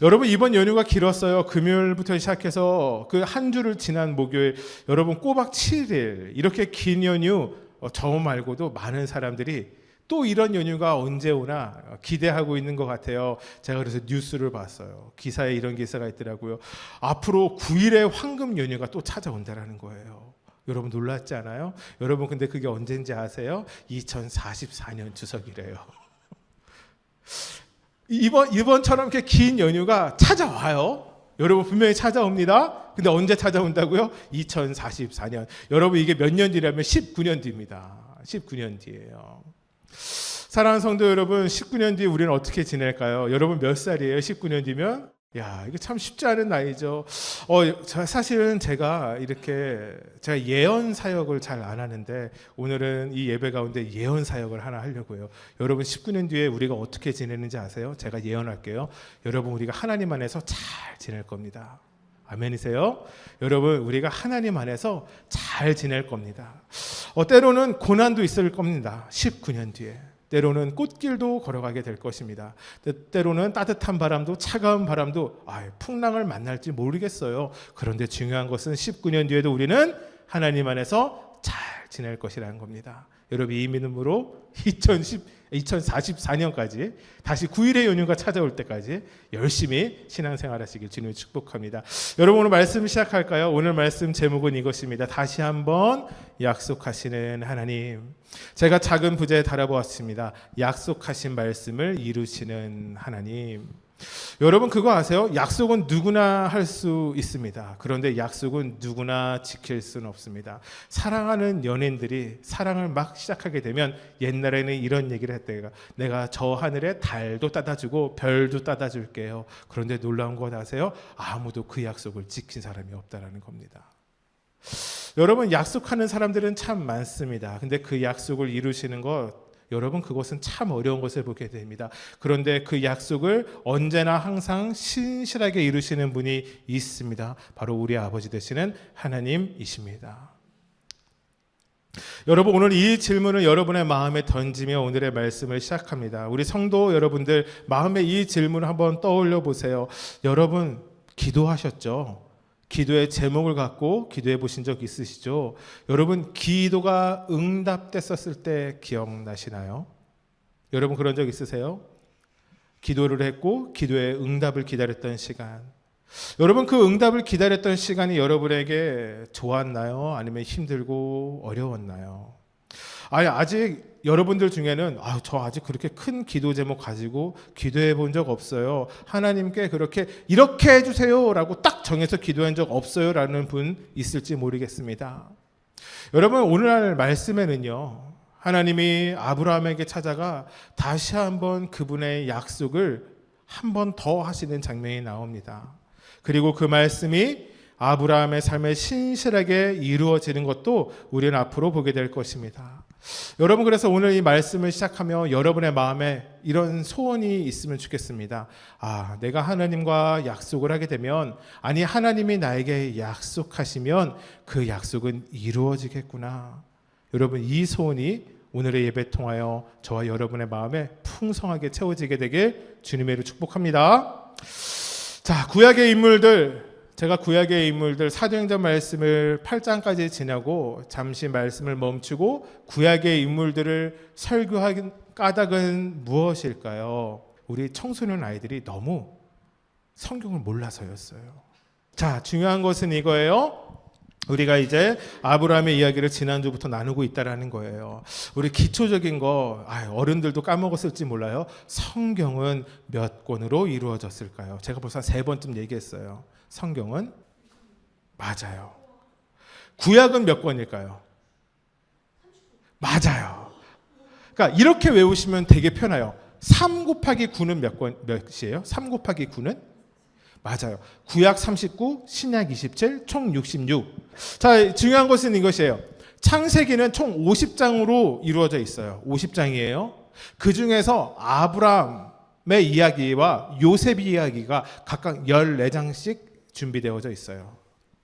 여러분 이번 연휴가 길었어요. 금요일부터 시작해서 그 한 주를 지난 목요일, 여러분 꼬박 7일 이렇게 긴 연휴, 저 말고도 많은 사람들이 또 이런 연휴가 언제 오나 기대하고 있는 것 같아요. 제가 그래서 뉴스를 봤어요. 기사에 이런 기사가 있더라고요. 앞으로 9일의 황금 연휴가 또 찾아온다라는 거예요. 여러분 놀랐지 않아요? 여러분 근데 그게 언제인지 아세요? 2044년 추석이래요. 이번처럼 이렇게 긴 연휴가 찾아와요. 여러분 분명히 찾아옵니다. 근데 언제 찾아온다고요? 2044년. 여러분 이게 몇 년 뒤라면 19년 뒤입니다. 19년 뒤예요. 사랑하는 성도 여러분, 19년 뒤에 우리는 어떻게 지낼까요? 여러분 몇 살이에요? 19년 뒤면? 야, 이게 참 쉽지 않은 나이죠. 사실은 제가 예언 사역을 잘 안 하는데 오늘은 이 예배 가운데 예언 사역을 하나 하려고요. 여러분 19년 뒤에 우리가 어떻게 지내는지 아세요? 제가 예언할게요. 여러분 우리가 하나님 안에서 잘 지낼 겁니다. 아멘이세요? 여러분 우리가 하나님 안에서 잘 지낼 겁니다. 때로는 고난도 있을 겁니다. 19년 뒤에. 때로는 꽃길도 걸어가게 될 것입니다. 때로는 따뜻한 바람도 차가운 바람도 풍랑을 만날지 모르겠어요. 그런데 중요한 것은 19년 뒤에도 우리는 하나님 안에서 잘 지낼 것이라는 겁니다. 여러분 이 믿음으로 2044년까지 다시 9일의 연휴가 찾아올 때까지 열심히 신앙생활 하시길 주님을 축복합니다. 여러분 오늘 말씀 시작할까요? 오늘 말씀 제목은 이것입니다. 다시 한번 약속하시는 하나님. 제가 작은 부제에 달아보았습니다. 약속하신 말씀을 이루시는 하나님. 여러분 그거 아세요? 약속은 누구나 할 수 있습니다. 그런데 약속은 누구나 지킬 수는 없습니다. 사랑하는 연인들이 사랑을 막 시작하게 되면 옛날에는 이런 얘기를 했대요. 내가 저 하늘에 달도 따다주고 별도 따다줄게요. 그런데 놀라운 것 아세요? 아무도 그 약속을 지킨 사람이 없다는 겁니다. 여러분 약속하는 사람들은 참 많습니다. 근데 그 약속을 이루시는 것, 여러분 그것은 참 어려운 것을 보게 됩니다. 그런데 그 약속을 언제나 항상 신실하게 이루시는 분이 있습니다. 바로 우리 아버지 되시는 하나님이십니다. 여러분 오늘 이 질문을 여러분의 마음에 던지며 오늘의 말씀을 시작합니다. 우리 성도 여러분들 마음에 이 질문을 한번 떠올려 보세요. 여러분 기도하셨죠? 기도의 제목을 갖고 기도해 보신 적 있으시죠? 여러분 기도가 응답됐었을 때 기억나시나요? 여러분 그런 적 있으세요? 기도를 했고 기도의 응답을 기다렸던 시간. 여러분 그 응답을 기다렸던 시간이 여러분에게 좋았나요? 아니면 힘들고 어려웠나요? 아직 여러분들 중에는 저 아직 그렇게 큰 기도 제목 가지고 기도해 본 적 없어요. 하나님께 이렇게 해주세요 라고 딱 정해서 기도한 적 없어요 라는 분 있을지 모르겠습니다. 여러분 오늘 말씀에는요, 하나님이 아브라함에게 찾아가 다시 한번 그분의 약속을 한 번 더 하시는 장면이 나옵니다. 그리고 그 말씀이 아브라함의 삶에 신실하게 이루어지는 것도 우리는 앞으로 보게 될 것입니다. 여러분 그래서 오늘 이 말씀을 시작하며 여러분의 마음에 이런 소원이 있으면 좋겠습니다. 내가 하나님과 약속을 하게 되면, 하나님이 나에게 약속하시면 그 약속은 이루어지겠구나. 여러분 이 소원이 오늘의 예배 통하여 저와 여러분의 마음에 풍성하게 채워지게 되길 주님의 이름으로 축복합니다. 자, 제가 구약의 인물들 사도행전 말씀을 8장까지 지나고 잠시 말씀을 멈추고 구약의 인물들을 설교한 까닭은 무엇일까요? 우리 청소년 아이들이 너무 성경을 몰라서였어요. 자, 중요한 것은 이거예요. 우리가 이제 아브라함의 이야기를 지난주부터 나누고 있다라는 거예요. 우리 기초적인 거 어른들도 까먹었을지 몰라요. 성경은 몇 권으로 이루어졌을까요? 제가 벌써 3번쯤 얘기했어요. 성경은 맞아요. 구약은 몇 권일까요? 맞아요. 그러니까 이렇게 외우시면 되게 편해요. 3 곱하기 9는 몇이에요? 3 곱하기 9는? 맞아요. 구약 39, 신약 27, 총 66. 자, 중요한 것은 이것이에요. 창세기는 총 50장으로 이루어져 있어요. 50장이에요. 그 중에서 아브라함의 이야기와 요셉 이야기가 각각 14장씩 준비되어져 있어요.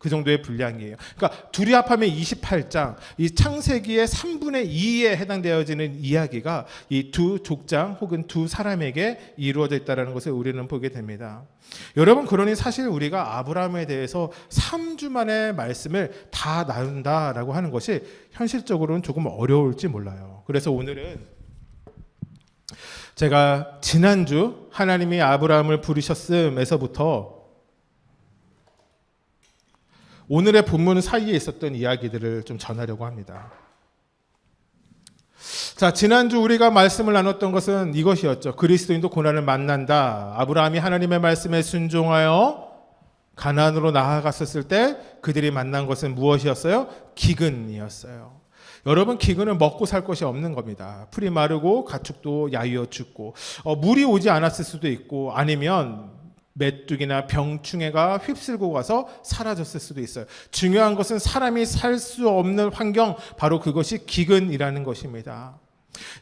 그 정도의 분량이에요. 그러니까 둘이 합하면 28장, 이 창세기의 3분의 2에 해당되어지는 이야기가 이 두 족장 혹은 두 사람에게 이루어져 있다는 것을 우리는 보게 됩니다. 여러분, 그러니 사실 우리가 아브라함에 대해서 3주 만에 말씀을 다 나눈다라고 하는 것이 현실적으로는 조금 어려울지 몰라요. 그래서 오늘은 제가 지난주 하나님이 아브라함을 부르셨음에서부터 오늘의 본문 사이에 있었던 이야기들을 좀 전하려고 합니다. 자, 지난주 우리가 말씀을 나눴던 것은 이것이었죠. 그리스도인도 고난을 만난다. 아브라함이 하나님의 말씀에 순종하여 가나안으로 나아갔었을 때 그들이 만난 것은 무엇이었어요? 기근이었어요. 여러분, 기근은 먹고 살 것이 없는 겁니다. 풀이 마르고 가축도 야위어 죽고 물이 오지 않았을 수도 있고 아니면 메뚜기나 병충해가 휩쓸고 가서 사라졌을 수도 있어요. 중요한 것은 사람이 살 수 없는 환경, 바로 그것이 기근이라는 것입니다.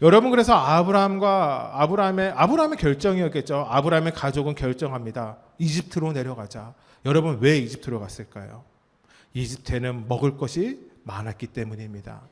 여러분, 그래서 아브라함의 결정이었겠죠. 아브라함의 가족은 결정합니다. 이집트로 내려가자. 여러분, 왜 이집트로 갔을까요? 이집트에는 먹을 것이 많았기 때문입니다.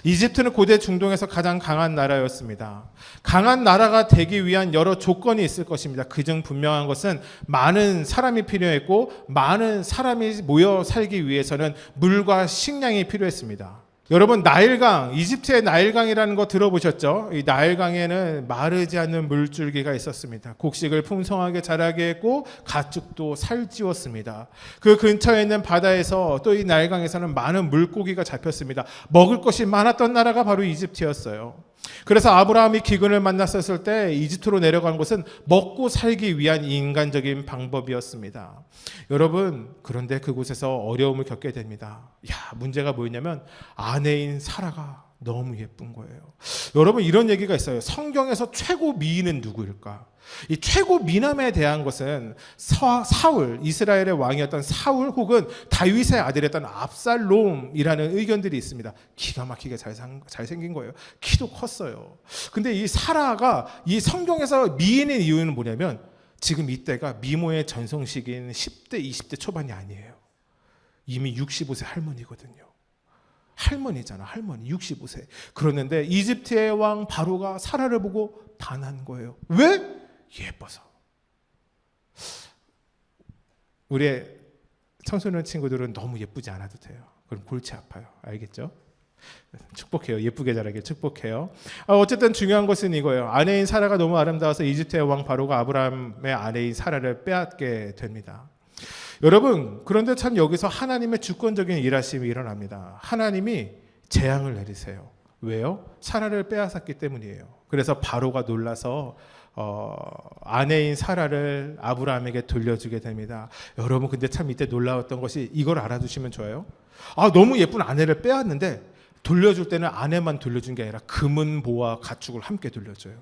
이집트는 고대 중동에서 가장 강한 나라였습니다. 강한 나라가 되기 위한 여러 조건이 있을 것입니다. 그중 분명한 것은 많은 사람이 필요했고 많은 사람이 모여 살기 위해서는 물과 식량이 필요했습니다. 여러분, 나일강, 이집트의 나일강이라는 거 들어보셨죠? 이 나일강에는 마르지 않는 물줄기가 있었습니다. 곡식을 풍성하게 자라게 했고 가축도 살찌웠습니다. 그 근처에 있는 바다에서 또 이 나일강에서는 많은 물고기가 잡혔습니다. 먹을 것이 많았던 나라가 바로 이집트였어요. 그래서 아브라함이 기근을 만났었을 때 이집트로 내려간 곳은 먹고 살기 위한 인간적인 방법이었습니다. 여러분, 그런데 그곳에서 어려움을 겪게 됩니다. 문제가 뭐였냐면 아내인 사라가 너무 예쁜 거예요. 여러분, 이런 얘기가 있어요. 성경에서 최고 미인은 누구일까? 이 최고 미남에 대한 것은 사울, 이스라엘의 왕이었던 사울 혹은 다윗의 아들이었던 압살롬이라는 의견들이 있습니다. 기가 막히게 잘생긴 거예요. 키도 컸어요. 근데 이 사라가 이 성경에서 미인인 이유는 뭐냐면 지금 이때가 미모의 전성시기인 10대, 20대 초반이 아니에요. 이미 65세 할머니거든요. 할머니잖아, 할머니. 65세. 그러는데 이집트의 왕 바로가 사라를 보고 반한 거예요. 왜? 예뻐서. 우리 청소년 친구들은 너무 예쁘지 않아도 돼요. 그럼 골치 아파요. 알겠죠? 축복해요. 예쁘게 자라길 축복해요. 어쨌든 중요한 것은 이거예요. 아내인 사라가 너무 아름다워서 이집트의 왕 바로가 아브라함의 아내인 사라를 빼앗게 됩니다. 여러분, 그런데 참 여기서 하나님의 주권적인 일하심이 일어납니다. 하나님이 재앙을 내리세요. 왜요? 사라를 빼앗았기 때문이에요. 그래서 바로가 놀라서 아내인 사라를 아브라함에게 돌려주게 됩니다. 여러분, 근데 참 이때 놀라웠던 것이 이걸 알아두시면 좋아요. 너무 예쁜 아내를 빼앗는데 돌려줄 때는 아내만 돌려준 게 아니라 금은 보와 가축을 함께 돌려줘요.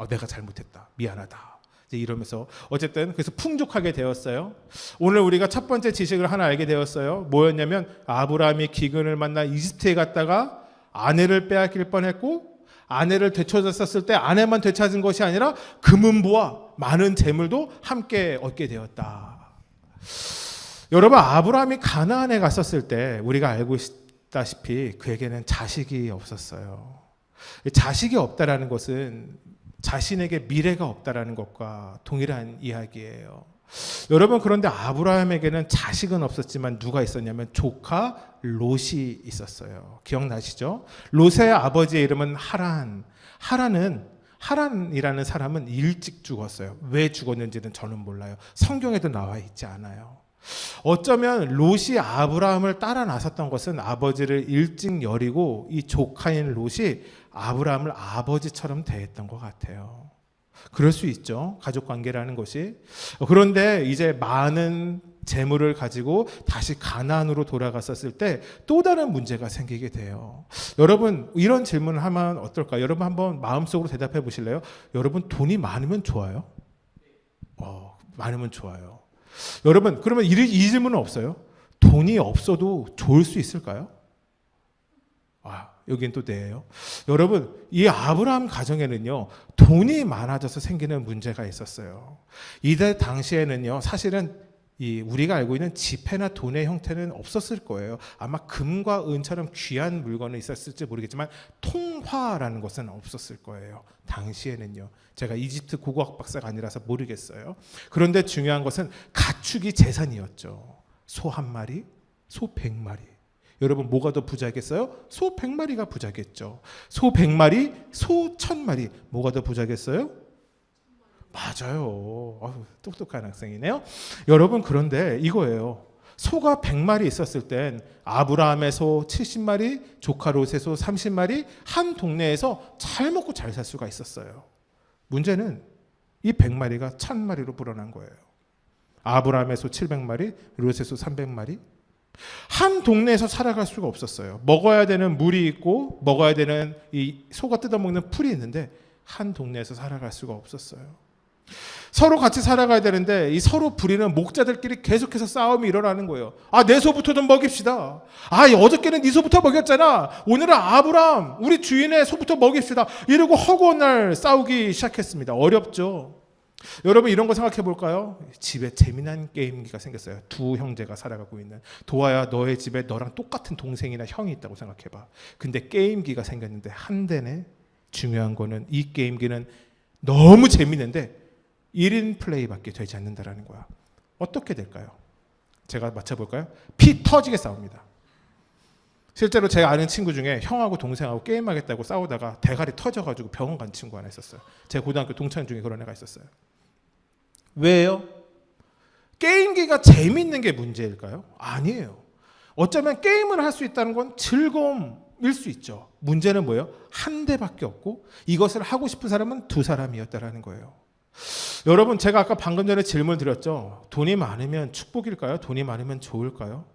내가 잘못했다. 미안하다. 이제 이러면서 어쨌든 그래서 풍족하게 되었어요. 오늘 우리가 첫 번째 지식을 하나 알게 되었어요. 뭐였냐면 아브라함이 기근을 만나 이집트에 갔다가 아내를 빼앗길 뻔했고 아내를 되찾았을 때 아내만 되찾은 것이 아니라 금은보와 많은 재물도 함께 얻게 되었다. 여러분, 아브라함이 가나안에 갔었을 때 우리가 알고 있다시피 그에게는 자식이 없었어요. 자식이 없다라는 것은 자신에게 미래가 없다라는 것과 동일한 이야기예요. 여러분, 그런데 아브라함에게는 자식은 없었지만 누가 있었냐면 조카 롯이 있었어요. 기억나시죠? 롯의 아버지의 이름은 하란. 하란이라는 사람은 일찍 죽었어요. 왜 죽었는지는 저는 몰라요. 성경에도 나와 있지 않아요. 어쩌면 롯이 아브라함을 따라 나섰던 것은 아버지를 일찍 여리고 이 조카인 롯이 아브라함을 아버지처럼 대했던 것 같아요. 그럴 수 있죠. 가족관계라는 것이. 그런데 이제 많은 재물을 가지고 다시 가나안으로 돌아갔었을 때 또 다른 문제가 생기게 돼요. 여러분, 이런 질문을 하면 어떨까요? 여러분 한번 마음속으로 대답해 보실래요? 여러분, 돈이 많으면 좋아요? 많으면 좋아요. 여러분, 그러면 이 질문은 없어요? 돈이 없어도 좋을 수 있을까요? 여긴 또 네예요. 여러분, 이 아브라함 가정에는요, 돈이 많아져서 생기는 문제가 있었어요. 이때 당시에는요, 사실은 이 우리가 알고 있는 지폐나 돈의 형태는 없었을 거예요. 아마 금과 은처럼 귀한 물건은 있었을지 모르겠지만 통화라는 것은 없었을 거예요. 당시에는요. 제가 이집트 고고학 박사가 아니라서 모르겠어요. 그런데 중요한 것은 가축이 재산이었죠. 소 한 마리, 소 100마리. 여러분 뭐가 더 부자겠어요? 소 100마리가 부자겠죠. 소 100마리, 소 1000마리. 뭐가 더 부자겠어요? 맞아요. 똑똑한 학생이네요. 여러분 그런데 이거예요. 소가 100마리 있었을 땐 아브라함의 소 70마리, 조카 롯의 소 30마리 한 동네에서 잘 먹고 잘 살 수가 있었어요. 문제는 이 100마리가 1000마리로 불어난 거예요. 아브라함의 소 700마리, 롯의 소 300마리. 한 동네에서 살아갈 수가 없었어요. 먹어야 되는 물이 있고 먹어야 되는 이 소가 뜯어먹는 풀이 있는데 한 동네에서 살아갈 수가 없었어요. 서로 같이 살아가야 되는데 이 서로 부리는 목자들끼리 계속해서 싸움이 일어나는 거예요. 내 소부터 좀 먹입시다. 어저께는 네 소부터 먹였잖아. 오늘은 아브라함 우리 주인의 소부터 먹입시다. 이러고 허구한 날 싸우기 시작했습니다. 어렵죠. 여러분 이런 거 생각해 볼까요? 집에 재미난 게임기가 생겼어요. 두 형제가 살아가고 있는. 도아야 너의 집에 너랑 똑같은 동생이나 형이 있다고 생각해 봐. 근데 게임기가 생겼는데 한 대네. 중요한 거는 이 게임기는 너무 재미있는데 1인 플레이밖에 되지 않는다라는 거야. 어떻게 될까요? 제가 맞춰볼까요? 피 터지게 싸웁니다. 실제로 제가 아는 친구 중에 형하고 동생하고 게임하겠다고 싸우다가 대가리 터져가지고 병원 간 친구 하나 있었어요. 제 고등학교 동창 중에 그런 애가 있었어요. 왜요? 게임기가 재밌는 게 문제일까요? 아니에요. 어쩌면 게임을 할 수 있다는 건 즐거움일 수 있죠. 문제는 뭐예요? 한 대밖에 없고 이것을 하고 싶은 사람은 두 사람이었다라는 거예요. 여러분 제가 아까 방금 전에 질문 드렸죠. 돈이 많으면 축복일까요? 돈이 많으면 좋을까요?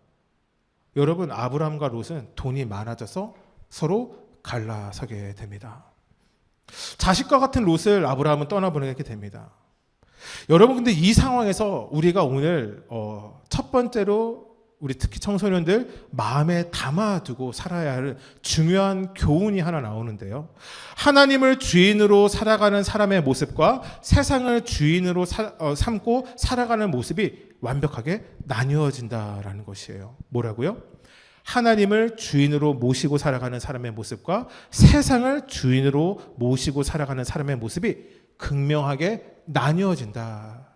여러분 아브라함과 롯은 돈이 많아져서 서로 갈라서게 됩니다. 자식과 같은 롯을 아브라함은 떠나보내게 됩니다. 여러분 근데 이 상황에서 우리가 오늘 첫 번째로 우리 특히 청소년들 마음에 담아두고 살아야 할 중요한 교훈이 하나 나오는데요. 하나님을 주인으로 살아가는 사람의 모습과 세상을 주인으로 삼고 살아가는 모습이 완벽하게 나뉘어진다라는 것이에요. 뭐라고요? 하나님을 주인으로 모시고 살아가는 사람의 모습과 세상을 주인으로 모시고 살아가는 사람의 모습이 극명하게 나뉘어진다.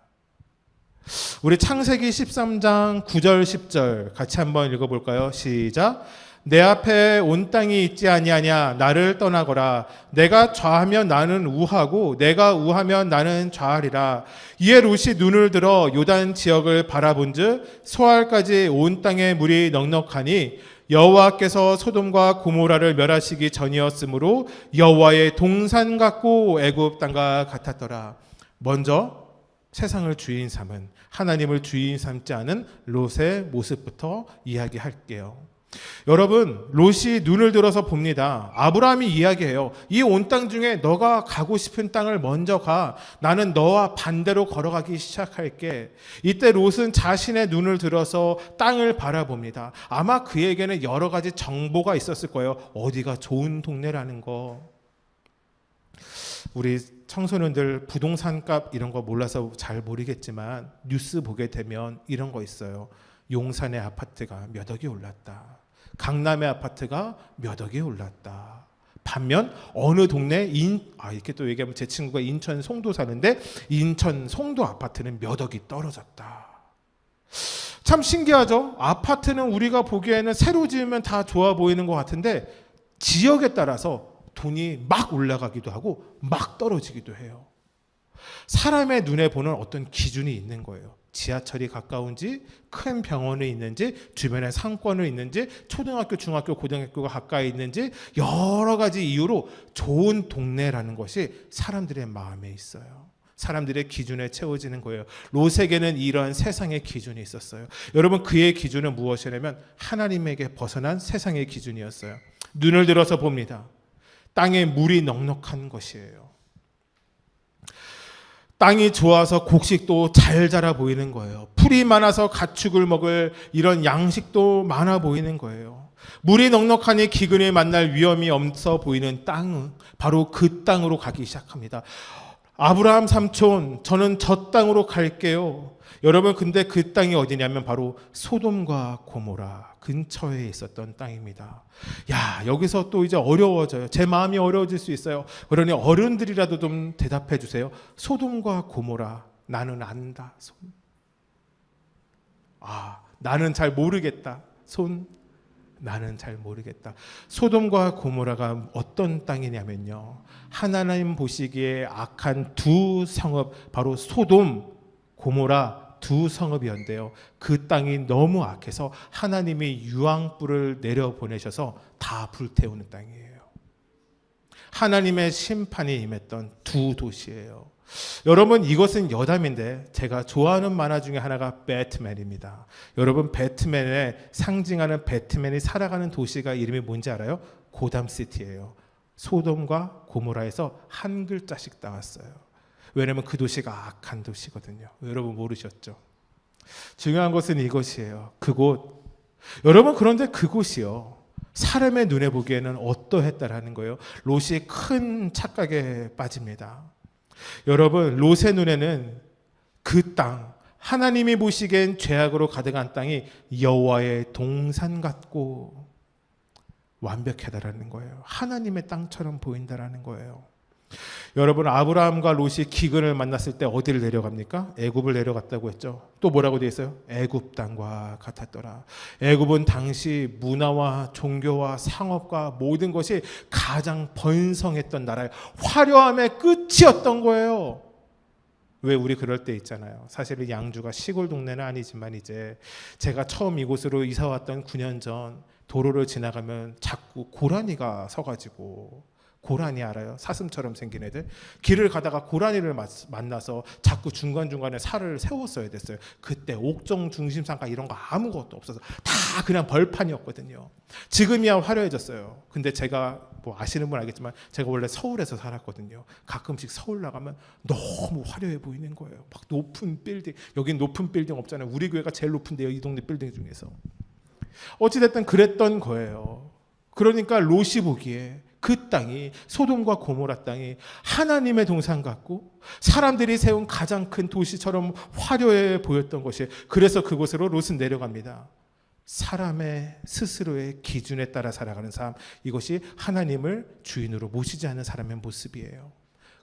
우리 창세기 13장 9절 10절 같이 한번 읽어볼까요? 시작. 내 앞에 온 땅이 있지 아니하냐 나를 떠나거라. 내가 좌하면 나는 우하고 내가 우하면 나는 좌하리라. 이에 롯이 눈을 들어 요단 지역을 바라본즉 소알까지 온 땅에 물이 넉넉하니 여호와께서 소돔과 고모라를 멸하시기 전이었으므로 여호와의 동산 같고 애굽 땅과 같았더라. 먼저 세상을 주인 삼은 하나님을 주인 삼지 않은 롯의 모습부터 이야기할게요. 여러분 롯이 눈을 들어서 봅니다. 아브라함이 이야기해요. 이 온 땅 중에 너가 가고 싶은 땅을 먼저 가. 나는 너와 반대로 걸어가기 시작할게. 이때 롯은 자신의 눈을 들어서 땅을 바라봅니다. 아마 그에게는 여러 가지 정보가 있었을 거예요. 어디가 좋은 동네라는 거. 우리 청소년들 부동산 값 이런 거 몰라서 잘 모르겠지만 뉴스 보게 되면 이런 거 있어요. 용산의 아파트가 몇 억이 올랐다. 강남의 아파트가 몇 억이 올랐다. 반면 어느 동네 이렇게 또 얘기하면 제 친구가 인천 송도 사는데 인천 송도 아파트는 몇 억이 떨어졌다. 참 신기하죠? 아파트는 우리가 보기에는 새로 지으면 다 좋아 보이는 것 같은데 지역에 따라서 돈이 막 올라가기도 하고 막 떨어지기도 해요. 사람의 눈에 보는 어떤 기준이 있는 거예요. 지하철이 가까운지, 큰 병원이 있는지, 주변에 상권이 있는지, 초등학교, 중학교, 고등학교가 가까이 있는지 여러 가지 이유로 좋은 동네라는 것이 사람들의 마음에 있어요. 사람들의 기준에 채워지는 거예요. 롯에게는 이러한 세상의 기준이 있었어요. 여러분 그의 기준은 무엇이냐면 하나님에게 벗어난 세상의 기준이었어요. 눈을 들어서 봅니다. 땅에 물이 넉넉한 것이에요. 땅이 좋아서 곡식도 잘 자라 보이는 거예요. 풀이 많아서 가축을 먹을 이런 양식도 많아 보이는 거예요. 물이 넉넉하니 기근을 만날 위험이 없어 보이는 땅은 바로 그 땅으로 가기 시작합니다. 아브라함 삼촌, 저는 저 땅으로 갈게요. 여러분, 근데 그 땅이 어디냐면 바로 소돔과 고모라 근처에 있었던 땅입니다. 야, 여기서 또 이제 어려워져요. 제 마음이 어려워질 수 있어요. 그러니 어른들이라도 좀 대답해 주세요. 소돔과 고모라, 나는 안다. 손. 나는 잘 모르겠다. 손. 나는 잘 모르겠다. 소돔과 고모라가 어떤 땅이냐면요, 하나님 보시기에 악한 두 성읍, 바로 소돔, 고모라 두 성읍이었는데요, 그 땅이 너무 악해서 하나님이 유황불을 내려보내셔서 다 불태우는 땅이에요. 하나님의 심판이 임했던 두 도시예요. 여러분, 이것은 여담인데 제가 좋아하는 만화 중에 하나가 배트맨입니다. 여러분, 배트맨의 상징하는 배트맨이 살아가는 도시가 이름이 뭔지 알아요? 고담시티예요. 소돔과 고모라에서 한 글자씩 따왔어요. 왜냐하면 그 도시가 악한 도시거든요. 여러분 모르셨죠? 중요한 것은 이것이에요. 그곳. 여러분, 그런데 그곳이요, 사람의 눈에 보기에는 어떠했다라는 거예요. 롯이 큰 착각에 빠집니다. 여러분, 롯의 눈에는 그 땅, 하나님이 보시기엔 죄악으로 가득한 땅이 여호와의 동산 같고 완벽하다라는 거예요. 하나님의 땅처럼 보인다라는 거예요. 여러분, 아브라함과 롯이 기근을 만났을 때 어디를 내려갑니까? 애굽을 내려갔다고 했죠. 또 뭐라고 되어 있어요? 애굽 땅과 같았더라. 애굽은 당시 문화와 종교와 상업과 모든 것이 가장 번성했던 나라예요. 화려함의 끝이었던 거예요. 왜 우리 그럴 때 있잖아요. 사실은 양주가 시골 동네는 아니지만 이제 제가 처음 이곳으로 이사 왔던 9년 전 도로를 지나가면 자꾸 고라니가 서가지고, 고라니 알아요? 사슴처럼 생긴 애들. 길을 가다가 고라니를 만나서 자꾸 중간중간에 살을 세웠어야 됐어요. 그때 옥정 중심상가 이런 거 아무것도 없어서 다 그냥 벌판이었거든요. 지금이야 화려해졌어요. 근데 제가 뭐 아시는 분 알겠지만 제가 원래 서울에서 살았거든요. 가끔씩 서울 나가면 너무 화려해 보이는 거예요. 막 높은 빌딩, 여긴 높은 빌딩 없잖아요. 우리 교회가 제일 높은데요, 이 동네 빌딩 중에서. 어찌됐든 그랬던 거예요. 그러니까 롯이 보기에 그 땅이, 소돔과 고모라 땅이 하나님의 동산 같고 사람들이 세운 가장 큰 도시처럼 화려해 보였던 것이, 그래서 그곳으로 롯은 내려갑니다. 사람의 스스로의 기준에 따라 살아가는 삶, 이것이 하나님을 주인으로 모시지 않는 사람의 모습이에요.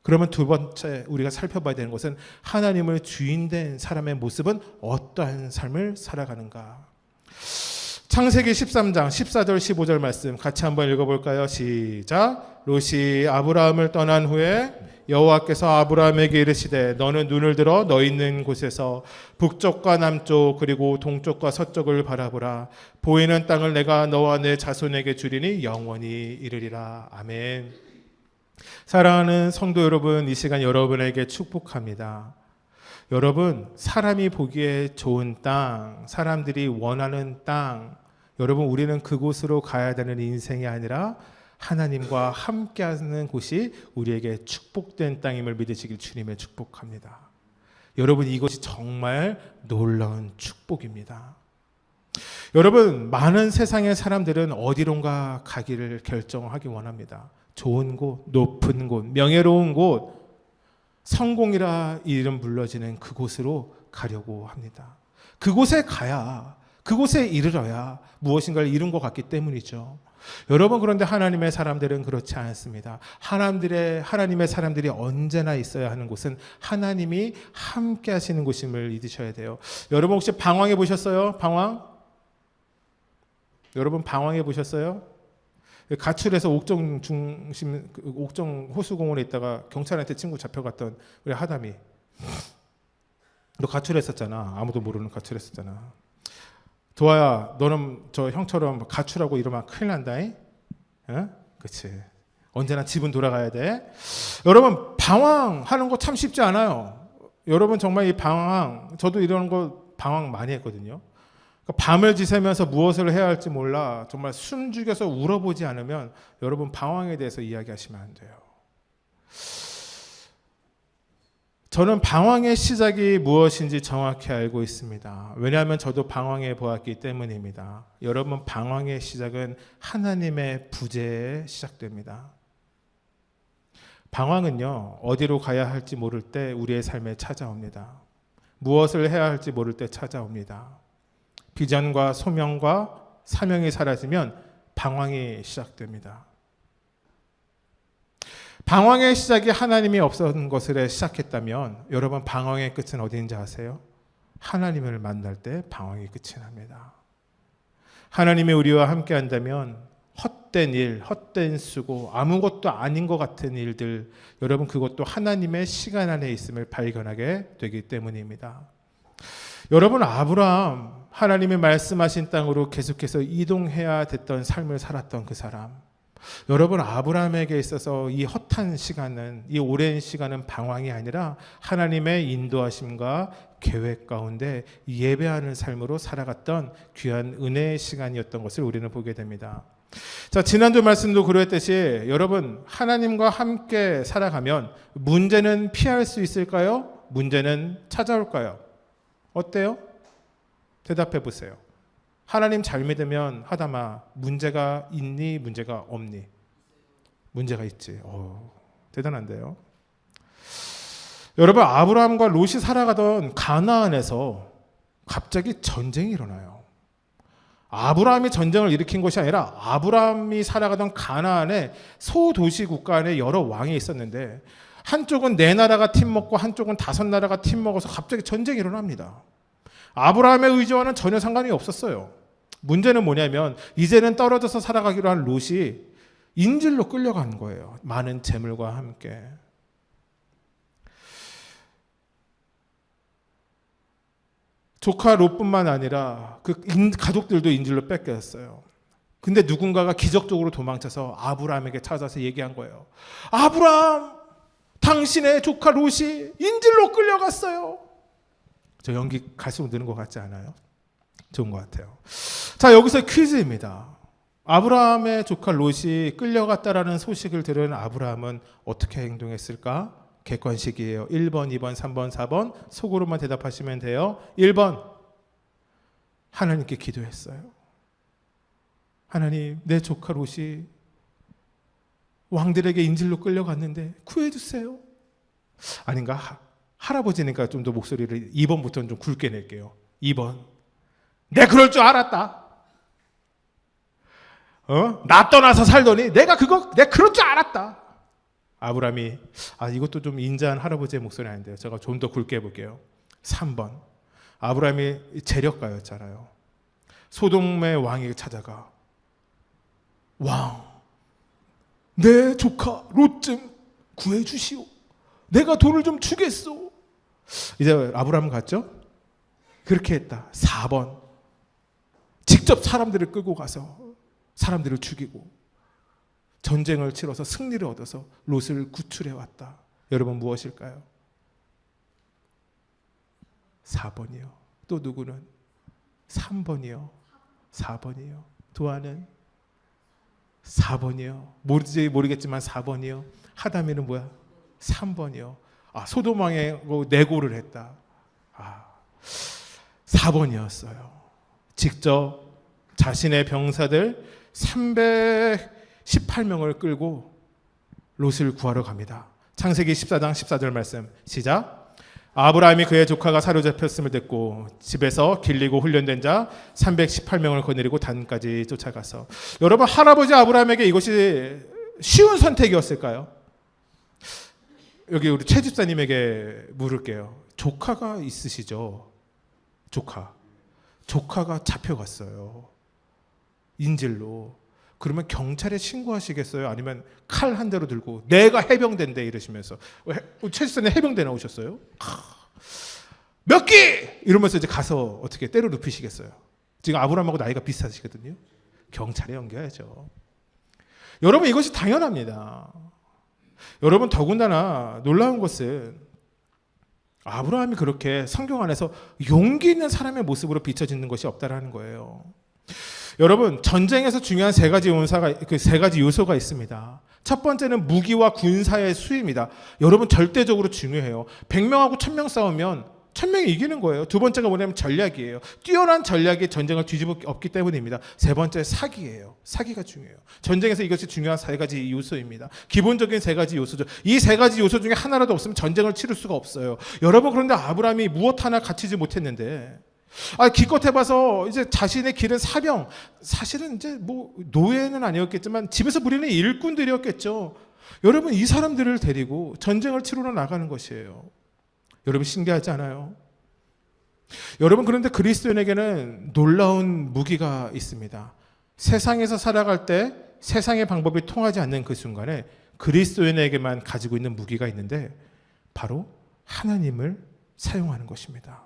그러면 두 번째 우리가 살펴봐야 되는 것은 하나님을 주인된 사람의 모습은 어떠한 삶을 살아가는가. 창세기 13장 14절 15절 말씀 같이 한번 읽어볼까요? 시작. 롯이 아브라함을 떠난 후에 여호와께서 아브라함에게 이르시되 너는 눈을 들어 너 있는 곳에서 북쪽과 남쪽 그리고 동쪽과 서쪽을 바라보라. 보이는 땅을 내가 너와 내 자손에게 주리니 영원히 이르리라. 아멘. 사랑하는 성도 여러분, 이 시간 여러분에게 축복합니다. 여러분, 사람이 보기에 좋은 땅, 사람들이 원하는 땅, 여러분, 우리는 그곳으로 가야 되는 인생이 아니라 하나님과 함께하는 곳이 우리에게 축복된 땅임을 믿으시길 주님의 축복합니다. 여러분, 이것이 정말 놀라운 축복입니다. 여러분, 많은 세상의 사람들은 어디론가 가기를 결정하기 원합니다. 좋은 곳, 높은 곳, 명예로운 곳, 성공이라 이름 불러지는 그곳으로 가려고 합니다. 그곳에 가야, 그곳에 이르러야 무엇인가를 이룬 것 같기 때문이죠. 여러분, 그런데 하나님의 사람들은 그렇지 않습니다. 하나님의 사람들이 언제나 있어야 하는 곳은 하나님이 함께 하시는 곳임을 믿으셔야 돼요. 여러분, 혹시 방황해 보셨어요? 방황? 여러분, 방황해 보셨어요? 가출해서 옥정 호수공원에 있다가 경찰한테 친구 잡혀갔던 우리 하담이, 너 가출했었잖아. 아무도 모르는 가출했었잖아. 도아야, 너는 저 형처럼 가출하고 이러면 큰일 난다잉? 어? 그치. 언제나 집은 돌아가야 돼. 여러분, 방황하는 거 참 쉽지 않아요. 여러분, 정말 이 방황, 저도 이런 거 방황 많이 했거든요. 그러니까 밤을 지새면서 무엇을 해야 할지 몰라 정말 숨 죽여서 울어보지 않으면 여러분, 방황에 대해서 이야기하시면 안 돼요. 저는 방황의 시작이 무엇인지 정확히 알고 있습니다. 왜냐하면 저도 방황해 보았기 때문입니다. 여러분, 방황의 시작은 하나님의 부재에 시작됩니다. 방황은요, 어디로 가야 할지 모를 때 우리의 삶에 찾아옵니다. 무엇을 해야 할지 모를 때 찾아옵니다. 비전과 소명과 사명이 사라지면 방황이 시작됩니다. 방황의 시작이 하나님이 없었던 것으로 시작했다면 여러분, 방황의 끝은 어디인지 아세요? 하나님을 만날 때 방황이 끝이 납니다. 하나님이 우리와 함께 한다면 헛된 일, 헛된 수고, 아무것도 아닌 것 같은 일들, 여러분 그것도 하나님의 시간 안에 있음을 발견하게 되기 때문입니다. 여러분, 아브라함, 하나님이 말씀하신 땅으로 계속해서 이동해야 됐던 삶을 살았던 그 사람, 여러분, 아브라함에게 있어서 이 헛한 시간은, 이 오랜 시간은 방황이 아니라 하나님의 인도하심과 계획 가운데 예배하는 삶으로 살아갔던 귀한 은혜의 시간이었던 것을 우리는 보게 됩니다. 자, 지난주 말씀도 그랬듯이 여러분, 하나님과 함께 살아가면 문제는 피할 수 있을까요? 문제는 찾아올까요? 어때요? 대답해 보세요. 하나님 잘 믿으면 하다마, 문제가 있니? 문제가 없니? 문제가 있지. 대단한데요. 여러분, 아브라함과 롯이 살아가던 가나안에서 갑자기 전쟁이 일어나요. 아브라함이 전쟁을 일으킨 것이 아니라 아브라함이 살아가던 가나안에 소도시 국가 안에 여러 왕이 있었는데, 한쪽은 네 나라가 팀먹고 한쪽은 다섯 나라가 팀먹어서 갑자기 전쟁이 일어납니다. 아브라함의 의지와는 전혀 상관이 없었어요. 문제는 뭐냐면 이제는 떨어져서 살아가기로 한 롯이 인질로 끌려간 거예요. 많은 재물과 함께. 조카 롯뿐만 아니라 그 가족들도 인질로 뺏겼어요. 근데 누군가가 기적적으로 도망쳐서 아브라함에게 찾아서 얘기한 거예요. 아브라함, 당신의 조카 롯이 인질로 끌려갔어요. 저 연기 갈수록 느는 것 같지 않아요? 좋은 것 같아요. 자, 여기서 퀴즈입니다. 아브라함의 조카 롯이 끌려갔다라는 소식을 들은 아브라함은 어떻게 행동했을까? 객관식이에요. 1번, 2번, 3번, 4번 속으로만 대답하시면 돼요. 1번, 하나님께 기도했어요. 하나님, 내 조카 롯이 왕들에게 인질로 끌려갔는데 구해주세요. 아닌가? 할아버지니까 좀 더 목소리를 2번부터는 좀 굵게 낼게요. 2번, 내 그럴 줄 알았다. 나 떠나서 살더니 내가 그럴 줄 알았다. 아브라함이, 이것도 좀 인자한 할아버지의 목소리 아닌데요. 제가 좀 더 굵게 해볼게요. 3번, 아브라함이 재력가였잖아요. 소돔의 왕에게 찾아가, 왕, 내 조카 롯 좀 구해주시오. 내가 돈을 좀 주겠소. 이제 아브라함 갔죠? 그렇게 했다. 4번, 직접 사람들을 끌고 가서 사람들을 죽이고 전쟁을 치러서 승리를 얻어서 롯을 구출해 왔다. 여러분, 무엇일까요? 4번이요. 또 누구는? 3번이요. 4번이요. 도아는 4번이요. 모르지 모르겠지만 4번이요. 하다미는 뭐야? 3번이요. 소돔 왕하고 내고를 했다. 4번이었어요. 직접 자신의 병사들 318명을 끌고 롯을 구하러 갑니다. 창세기 14장 14절 말씀 시작. 아브라함이 그의 조카가 사로잡혔음을 듣고 집에서 길리고 훈련된 자 318명을 거느리고 단까지 쫓아가서, 여러분, 할아버지 아브라함에게 이것이 쉬운 선택이었을까요? 여기 우리 최 집사님에게 물을게요. 조카가 있으시죠? 조카가 잡혀갔어요. 인질로. 그러면 경찰에 신고하시겠어요? 아니면 칼 한 대로 들고 내가 해병대인데 이러시면서, 최 집사님 해병대 나오셨어요? 몇 기! 이러면서 이제 가서 어떻게 때려 눕히시겠어요? 지금 아브라함하고 나이가 비슷하시거든요. 경찰에 연결해야죠. 여러분, 이것이 당연합니다. 여러분, 더군다나 놀라운 것은 아브라함이 그렇게 성경 안에서 용기 있는 사람의 모습으로 비춰지는 것이 없다라는 거예요. 여러분, 전쟁에서 중요한 세 가지 요소가 있습니다. 첫 번째는 무기와 군사의 수입니다. 여러분, 절대적으로 중요해요. 100명하고 1000명 싸우면 천명이 이기는 거예요. 두 번째가 뭐냐면 전략이에요. 뛰어난 전략이 전쟁을 뒤집을 게 없기 때문입니다. 세 번째 사기예요. 사기가 중요해요. 전쟁에서 이것이 중요한 세 가지 요소입니다. 기본적인 세 가지 요소죠. 이 세 가지 요소 중에 하나라도 없으면 전쟁을 치를 수가 없어요. 여러분, 그런데 아브라함이 무엇 하나 갖추지 못했는데, 기껏 해봐서 이제 자신의 길은 사병, 사실은 이제 뭐 노예는 아니었겠지만 집에서 부리는 일꾼들이었겠죠. 여러분, 이 사람들을 데리고 전쟁을 치르러 나가는 것이에요. 여러분, 신기하지 않아요? 여러분, 그런데 그리스도인에게는 놀라운 무기가 있습니다. 세상에서 살아갈 때 세상의 방법이 통하지 않는 그 순간에 그리스도인에게만 가지고 있는 무기가 있는데, 바로 하나님을 사용하는 것입니다.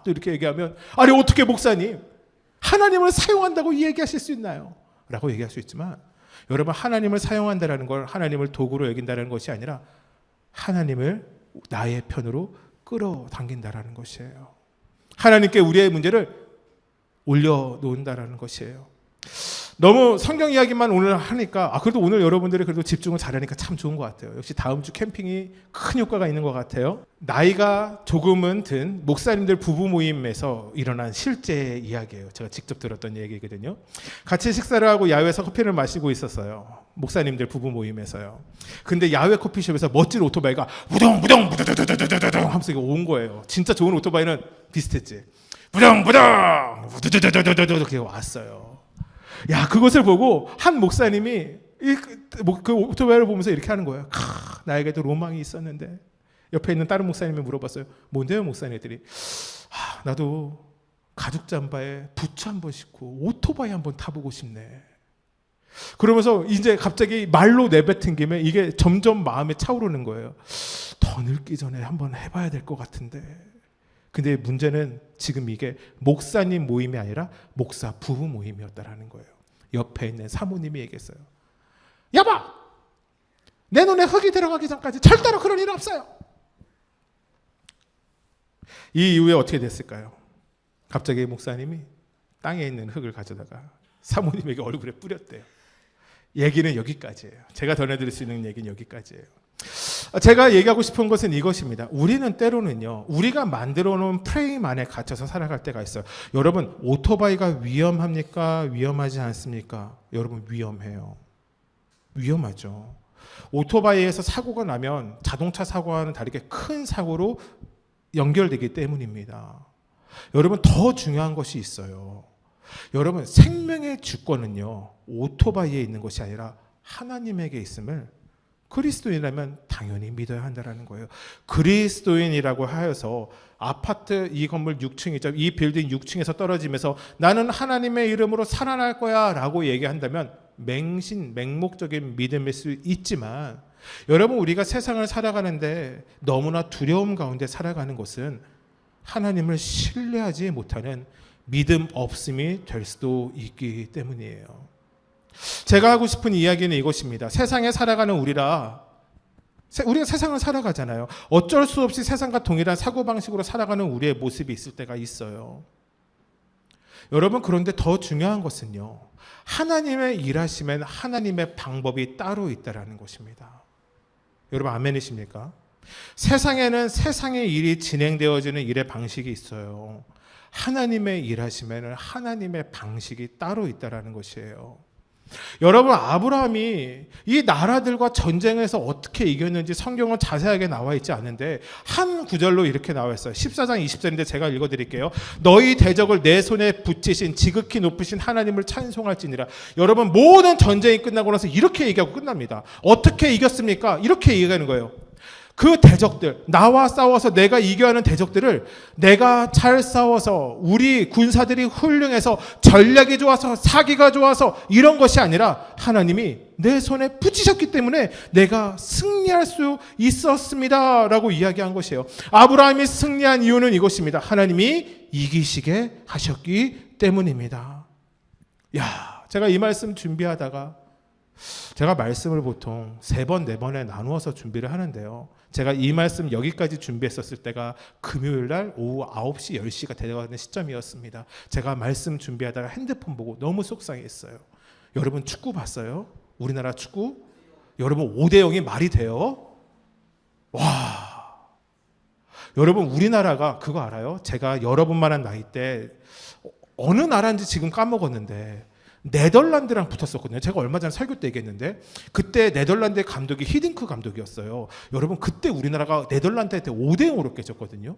또 이렇게 얘기하면, 아니 어떻게 목사님 하나님을 사용한다고 얘기하실 수 있나요? 라고 얘기할 수 있지만, 여러분, 하나님을 사용한다는 걸 하나님을 도구로 여긴다는 것이 아니라 하나님을 나의 편으로 끌어당긴다라는 것이에요. 하나님께 우리의 문제를 올려놓는다라는 것이에요. 너무 성경 이야기만 오늘 하니까 그래도 오늘 여러분들이 그래도 집중을 잘하니까 참 좋은 것 같아요. 역시 다음 주 캠핑이 큰 효과가 있는 것 같아요. 나이가 조금은 든 목사님들 부부 모임에서 일어난 실제 이야기예요. 제가 직접 들었던 얘기거든요. 같이 식사를 하고 야외에서 커피를 마시고 있었어요. 목사님들 부부 모임에서요. 근데 야외 커피숍에서 멋진 오토바이가 무덩무덩 무드드드드드드 하면서 온 거예요. 진짜 좋은 오토바이는 비슷했지. 무덩무덩 무드드드드드 이렇게 왔어요. 그것을 보고 한 목사님이 그 오토바이를 보면서 이렇게 하는 거예요. 나에게도 로망이 있었는데. 옆에 있는 다른 목사님이 물어봤어요. 뭔데요, 목사님들이? 나도 가죽 잠바에 부츠 한번 신고 오토바이 한번 타보고 싶네. 그러면서 이제 갑자기 말로 내뱉은 김에 이게 점점 마음에 차오르는 거예요. 더 늙기 전에 한번 해봐야 될 것 같은데. 근데 문제는 지금 이게 목사님 모임이 아니라 목사 부부 모임이었다라는 거예요. 옆에 있는 사모님이 얘기했어요. 여보, 내 눈에 흙이 들어가기 전까지 절대로 그런 일 없어요. 이 이후에 어떻게 됐을까요? 갑자기 목사님이 땅에 있는 흙을 가져다가 사모님에게 얼굴에 뿌렸대요. 얘기는 여기까지예요. 제가 전해드릴 수 있는 얘기는 여기까지예요. 제가 얘기하고 싶은 것은 이것입니다. 우리는 때로는요, 우리가 만들어 놓은 프레임 안에 갇혀서 살아갈 때가 있어요. 여러분, 오토바이가 위험합니까? 위험하지 않습니까? 여러분, 위험해요. 위험하죠. 오토바이에서 사고가 나면 자동차 사고와는 다르게 큰 사고로 연결되기 때문입니다. 여러분, 더 중요한 것이 있어요. 여러분, 생명의 주권은요, 오토바이에 있는 것이 아니라 하나님에게 있음을 그리스도인이라면 당연히 믿어야 한다는 거예요. 그리스도인이라고 하여서 아파트 이 건물 6층이죠. 이 빌딩 6층에서 떨어지면서 나는 하나님의 이름으로 살아날 거야 라고 얘기한다면 맹목적인 믿음일 수 있지만, 여러분, 우리가 세상을 살아가는데 너무나 두려움 가운데 살아가는 것은 하나님을 신뢰하지 못하는 믿음 없음이 될 수도 있기 때문이에요. 제가 하고 싶은 이야기는 이것입니다. 세상에 살아가는 우리가 세상을 살아가잖아요. 어쩔 수 없이 세상과 동일한 사고방식으로 살아가는 우리의 모습이 있을 때가 있어요. 여러분, 그런데 더 중요한 것은요, 하나님의 일하시면 하나님의 방법이 따로 있다는 것입니다. 여러분, 아멘이십니까? 세상에는 세상의 일이 진행되어지는 일의 방식이 있어요. 하나님의 일하시면 하나님의 방식이 따로 있다는 것이에요. 여러분, 아브라함이 이 나라들과 전쟁에서 어떻게 이겼는지 성경은 자세하게 나와 있지 않은데 한 구절로 이렇게 나와 있어요. 14장 20절인데 제가 읽어드릴게요. 너희 대적을 내 손에 붙이신 지극히 높으신 하나님을 찬송할지니라. 여러분, 모든 전쟁이 끝나고 나서 이렇게 얘기하고 끝납니다. 어떻게 이겼습니까? 이렇게 얘기하는 거예요. 그 대적들, 나와 싸워서 내가 이겨야 하는 대적들을 내가 잘 싸워서 우리 군사들이 훌륭해서 전략이 좋아서 사기가 좋아서 이런 것이 아니라 하나님이 내 손에 붙이셨기 때문에 내가 승리할 수 있었습니다 라고 이야기한 것이에요. 아브라함이 승리한 이유는 이것입니다. 하나님이 이기시게 하셨기 때문입니다. 제가 이 말씀 준비하다가 제가 말씀을 보통 3번, 4번에 나누어서 준비를 하는데요. 제가 이 말씀 여기까지 준비했었을 때가 금요일 날 오후 9시, 10시가 되어가는 시점이었습니다. 제가 말씀 준비하다가 핸드폰 보고 너무 속상했어요. 여러분, 축구 봤어요? 우리나라 축구? 여러분, 5대0이 말이 돼요? 와, 여러분 우리나라가 그거 알아요? 제가 여러분만한 나이 때 어느 나라인지 지금 까먹었는데 네덜란드랑 붙었었거든요. 제가 얼마 전에 설교 때 얘기했는데 그때 네덜란드의 감독이 히딩크 감독이었어요. 여러분 그때 우리나라가 네덜란드한테 5대0으로 깨졌거든요.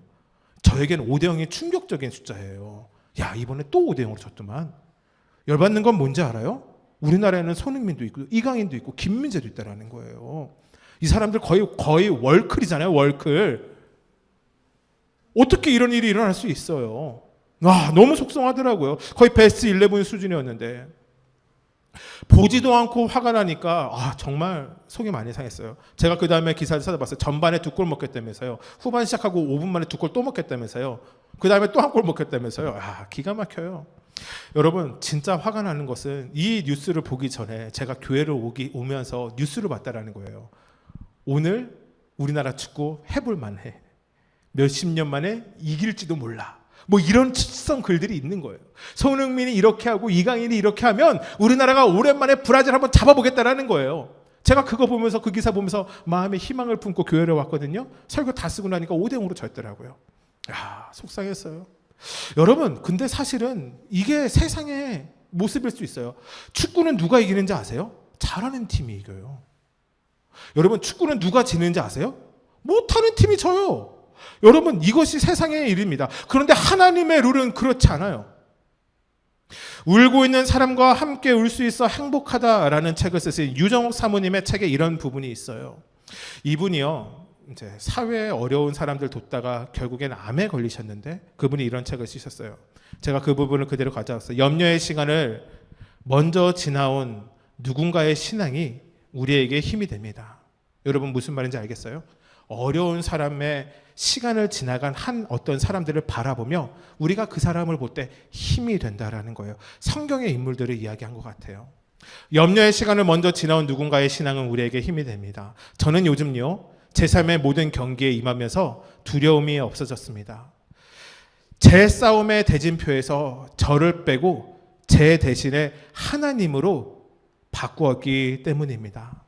저에겐 5대0이 충격적인 숫자예요. 야, 이번에 또 5대0으로 졌더만. 열받는 건 뭔지 알아요? 우리나라에는 손흥민도 있고 이강인도 있고 김민재도 있다라는 거예요. 이 사람들 거의 월클이잖아요. 월클. 어떻게 이런 일이 일어날 수 있어요? 와, 너무 속상하더라고요. 거의 베스트 11 수준이었는데 보지도 않고 화가 나니까 정말 속이 많이 상했어요. 제가 그 다음에 기사를 찾아봤어요. 전반에 2골 먹겠다면서요. 후반 시작하고 5분 만에 2골 또 먹겠다면서요. 그 다음에 또 1골 먹겠다면서요. 기가 막혀요. 여러분 진짜 화가 나는 것은 이 뉴스를 보기 전에 제가 교회를 오면서 뉴스를 봤다라는 거예요. 오늘 우리나라 축구 해볼 만해. 몇십 년 만에 이길지도 몰라. 뭐 이런 추성 글들이 있는 거예요. 손흥민이 이렇게 하고 이강인이 이렇게 하면 우리나라가 오랜만에 브라질 한번 잡아보겠다라는 거예요. 제가 그거 보면서 그 기사 보면서 마음에 희망을 품고 교회를 왔거든요. 설교 다 쓰고 나니까 5대0으로 졌더라고요. 속상했어요. 여러분 근데 사실은 이게 세상의 모습일 수 있어요. 축구는 누가 이기는지 아세요? 잘하는 팀이 이겨요. 여러분 축구는 누가 지는지 아세요? 못하는 팀이 져요. 여러분 이것이 세상의 일입니다. 그런데 하나님의 룰은 그렇지 않아요. 울고 있는 사람과 함께 울 수 있어 행복하다라는 책을 쓰신 유정옥 사모님의 책에 이런 부분이 있어요. 이분이요 이제 사회에 어려운 사람들 돕다가 결국엔 암에 걸리셨는데 그분이 이런 책을 쓰셨어요. 제가 그 부분을 그대로 가져왔어요. 염려의 시간을 먼저 지나온 누군가의 신앙이 우리에게 힘이 됩니다. 여러분 무슨 말인지 알겠어요? 어려운 사람의 시간을 지나간 어떤 사람들을 바라보며 우리가 그 사람을 볼 때 힘이 된다라는 거예요. 성경의 인물들을 이야기한 것 같아요. 염려의 시간을 먼저 지나온 누군가의 신앙은 우리에게 힘이 됩니다. 저는 요즘요 제 삶의 모든 경기에 임하면서 두려움이 없어졌습니다. 제 싸움의 대진표에서 저를 빼고 제 대신에 하나님으로 바꾸었기 때문입니다.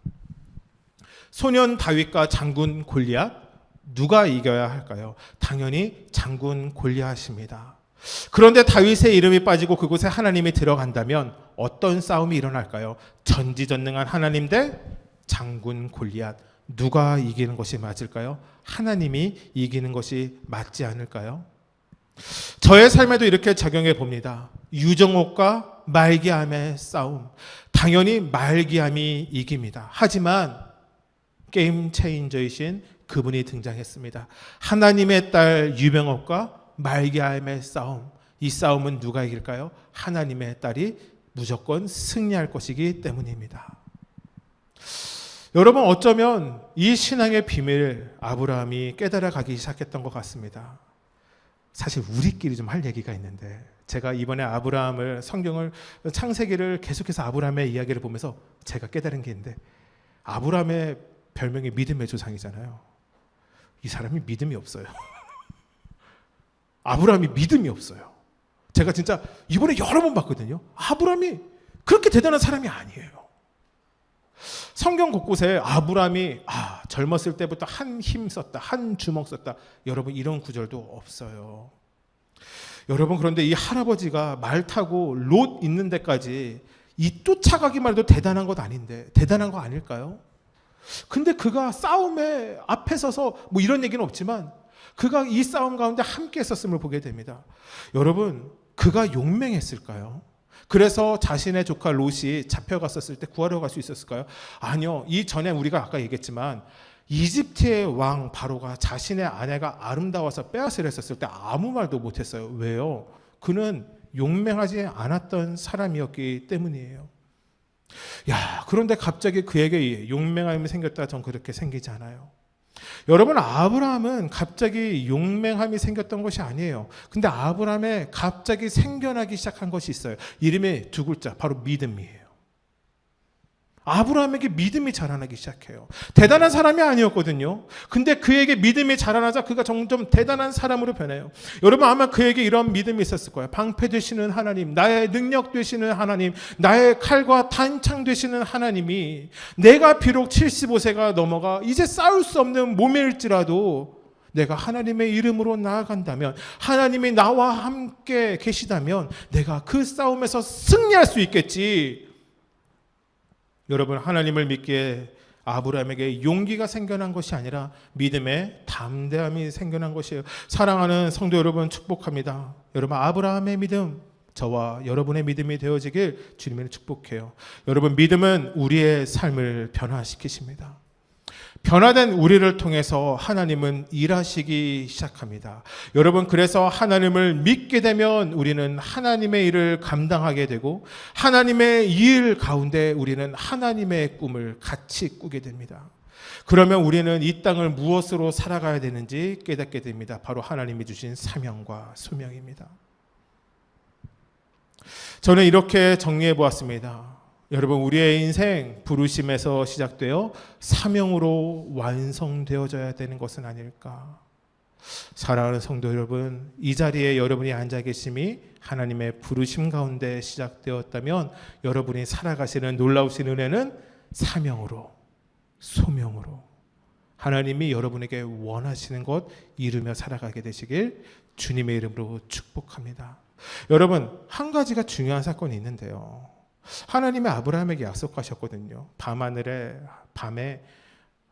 소년 다윗과 장군 골리앗 누가 이겨야 할까요? 당연히 장군 골리앗입니다. 그런데 다윗의 이름이 빠지고 그곳에 하나님이 들어간다면 어떤 싸움이 일어날까요? 전지전능한 하나님 대 장군 골리앗. 누가 이기는 것이 맞을까요? 하나님이 이기는 것이 맞지 않을까요? 저의 삶에도 이렇게 적용해 봅니다. 유정옥과 말기암의 싸움. 당연히 말기암이 이깁니다. 하지만 게임 체인저이신 그분이 등장했습니다. 하나님의 딸 유병옥과 말기암의 싸움. 이 싸움은 누가 이길까요? 하나님의 딸이 무조건 승리할 것이기 때문입니다. 여러분 어쩌면 이 신앙의 비밀 아브라함이 깨달아가기 시작했던 것 같습니다. 사실 우리끼리 좀 할 얘기가 있는데 제가 이번에 아브라함을 성경을 창세기를 계속해서 아브라함의 이야기를 보면서 제가 깨달은 게 있는데 아브라함의 별명이 믿음의 조상이잖아요. 이 사람이 믿음이 없어요. 아브라함이 믿음이 없어요. 제가 진짜 이번에 여러 번 봤거든요. 아브라함이 그렇게 대단한 사람이 아니에요. 성경 곳곳에 아브라함이 젊었을 때부터 한 힘 썼다, 한 주먹 썼다. 여러분 이런 구절도 없어요. 여러분 그런데 이 할아버지가 말 타고 롯 있는 데까지 이 쫓아가기만 해도 대단한 것 아닌데 대단한 거 아닐까요? 근데 그가 싸움에 앞에 서서 뭐 이런 얘기는 없지만 그가 이 싸움 가운데 함께 했었음을 보게 됩니다. 여러분 그가 용맹했을까요? 그래서 자신의 조카 롯이 잡혀갔었을 때 구하러 갈 수 있었을까요? 아니요. 이전에 우리가 아까 얘기했지만 이집트의 왕 바로가 자신의 아내가 아름다워서 빼앗으려 했었을 때 아무 말도 못했어요. 왜요? 그는 용맹하지 않았던 사람이었기 때문이에요. 그런데 갑자기 그에게 용맹함이 생겼다. 전 그렇게 생기지 않아요. 여러분 아브라함은 갑자기 용맹함이 생겼던 것이 아니에요. 근데 아브라함에 갑자기 생겨나기 시작한 것이 있어요. 이름의 두 글자 바로 믿음이에요. 아브라함에게 믿음이 자라나기 시작해요. 대단한 사람이 아니었거든요. 근데 그에게 믿음이 자라나자 그가 점점 대단한 사람으로 변해요. 여러분 아마 그에게 이런 믿음이 있었을 거예요. 방패 되시는 하나님, 나의 능력 되시는 하나님, 나의 칼과 단창 되시는 하나님이 내가 비록 75세가 넘어가 이제 싸울 수 없는 몸일지라도 내가 하나님의 이름으로 나아간다면, 하나님이 나와 함께 계시다면 내가 그 싸움에서 승리할 수 있겠지. 여러분, 하나님을 믿기에 아브라함에게 용기가 생겨난 것이 아니라 믿음의 담대함이 생겨난 것이에요. 사랑하는 성도 여러분, 축복합니다. 여러분, 아브라함의 믿음, 저와 여러분의 믿음이 되어지길 주님을 축복해요. 여러분, 믿음은 우리의 삶을 변화시키십니다. 변화된 우리를 통해서 하나님은 일하시기 시작합니다. 여러분, 그래서 하나님을 믿게 되면 우리는 하나님의 일을 감당하게 되고, 하나님의 일 가운데 우리는 하나님의 꿈을 같이 꾸게 됩니다. 그러면 우리는 이 땅을 무엇으로 살아가야 되는지 깨닫게 됩니다. 바로 하나님이 주신 사명과 소명입니다. 저는 이렇게 정리해 보았습니다. 여러분, 우리의 인생 부르심에서 시작되어 사명으로 완성되어져야 되는 것은 아닐까. 사랑하는 성도 여러분, 이 자리에 여러분이 앉아 계심이 하나님의 부르심 가운데 시작되었다면 여러분이 살아가시는 놀라우신 은혜는 사명으로, 소명으로 하나님이 여러분에게 원하시는 것 이루며 살아가게 되시길 주님의 이름으로 축복합니다. 여러분, 한 가지가 중요한 사건이 있는데요. 하나님이 아브라함에게 약속하셨거든요. 밤에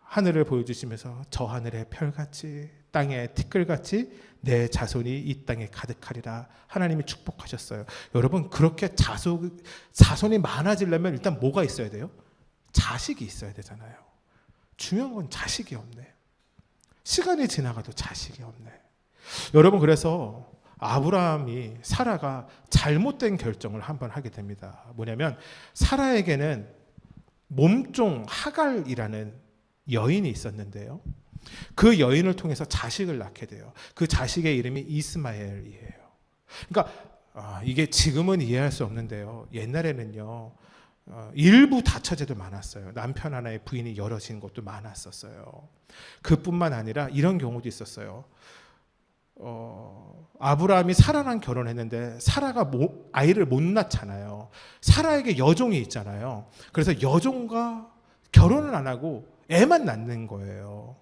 하늘을 보여주시면서 저 하늘의 별같이 땅의 티끌같이 내 자손이 이 땅에 가득하리라 하나님이 축복하셨어요. 여러분, 그렇게 자손이 많아지려면 일단 뭐가 있어야 돼요? 자식이 있어야 되잖아요. 중요한 건 자식이 없네. 시간이 지나가도 자식이 없네. 여러분, 그래서 사라가 잘못된 결정을 한번 하게 됩니다. 뭐냐면, 사라에게는 몸종 하갈이라는 여인이 있었는데요. 그 여인을 통해서 자식을 낳게 돼요. 그 자식의 이름이 이스마엘이에요. 그러니까 이게 지금은 이해할 수 없는데요. 옛날에는요, 일부 다처제도 많았어요. 남편 하나의 부인이 여럿인 것도 많았었어요. 그뿐만 아니라 이런 경우도 있었어요. 아브라함이 사라랑 결혼했는데 사라가 아이를 못 낳잖아요. 사라에게 여종이 있잖아요. 그래서 여종과 결혼을 안 하고 애만 낳는 거예요.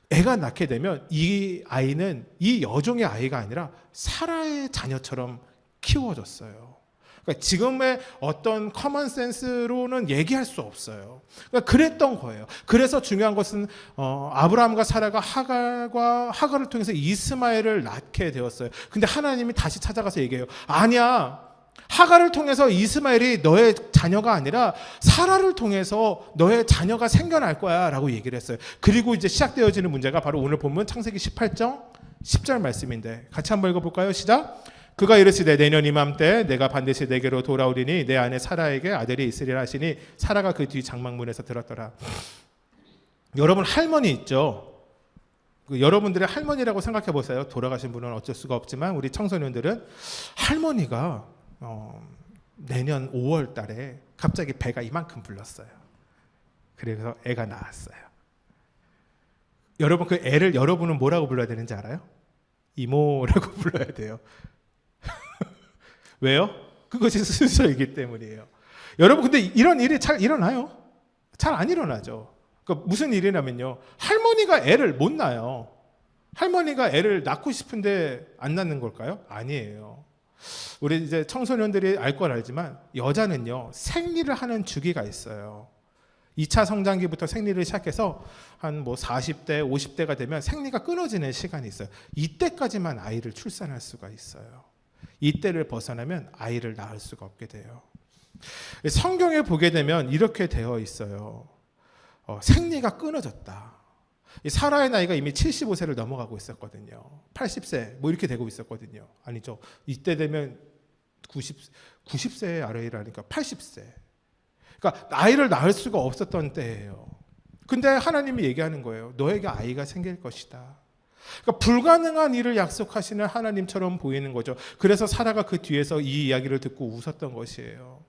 애가 낳게 되면 이 아이는 이 여종의 아이가 아니라 사라의 자녀처럼 키워졌어요. 그러니까 지금의 어떤 커먼 센스로는 얘기할 수 없어요. 그러니까 그랬던 거예요. 그래서 중요한 것은 아브라함과 사라가 하갈을 통해서 이스마엘을 낳게 되었어요. 근데 하나님이 다시 찾아가서 얘기해요. 아니야. 하갈을 통해서 이스마엘이 너의 자녀가 아니라 사라를 통해서 너의 자녀가 생겨날 거야 라고 얘기를 했어요. 그리고 이제 시작되어지는 문제가 바로 오늘 본문 창세기 18장 10절 말씀인데, 같이 한번 읽어볼까요? 시작. 그가 이르시되 내년 이맘때 내가 반드시 내게로 돌아오리니 내 아내 사라에게 아들이 있으리라 하시니 사라가 그 뒤 장막문에서 들었더라. 여러분, 할머니 있죠? 여러분들의 할머니라고 생각해 보세요. 돌아가신 분은 어쩔 수가 없지만 우리 청소년들은 할머니가 내년 5월 달에 갑자기 배가 이만큼 불렀어요. 그래서 애가 나왔어요. 여러분, 그 애를 여러분은 뭐라고 불러야 되는지 알아요? 이모라고 불러야 돼요. 왜요? 그것이 순서이기 때문이에요. 여러분, 근데 이런 일이 잘 일어나요? 잘 안 일어나죠. 그러니까 무슨 일이냐면요, 할머니가 애를 못 낳아요. 할머니가 애를 낳고 싶은데 안 낳는 걸까요? 아니에요. 우리 이제 청소년들이 알 건 알지만 여자는요, 생리를 하는 주기가 있어요. 2차 성장기부터 생리를 시작해서 한 40대, 50대가 되면 생리가 끊어지는 시간이 있어요. 이때까지만 아이를 출산할 수가 있어요. 이때를 벗어나면 아이를 낳을 수가 없게 돼요. 성경에 보게 되면 이렇게 되어 있어요. 생리가 끊어졌다. 사라의 나이가 이미 75세를 넘어가고 있었거든요. 80세 뭐 이렇게 되고 있었거든요. 아니죠. 이때 되면 90세 아래라니까 80세. 그러니까 아이를 낳을 수가 없었던 때예요. 근데 하나님이 얘기하는 거예요. 너에게 아이가 생길 것이다. 그러니까 불가능한 일을 약속하시는 하나님처럼 보이는 거죠. 그래서 사라가 그 뒤에서 이 이야기를 듣고 웃었던 것이에요.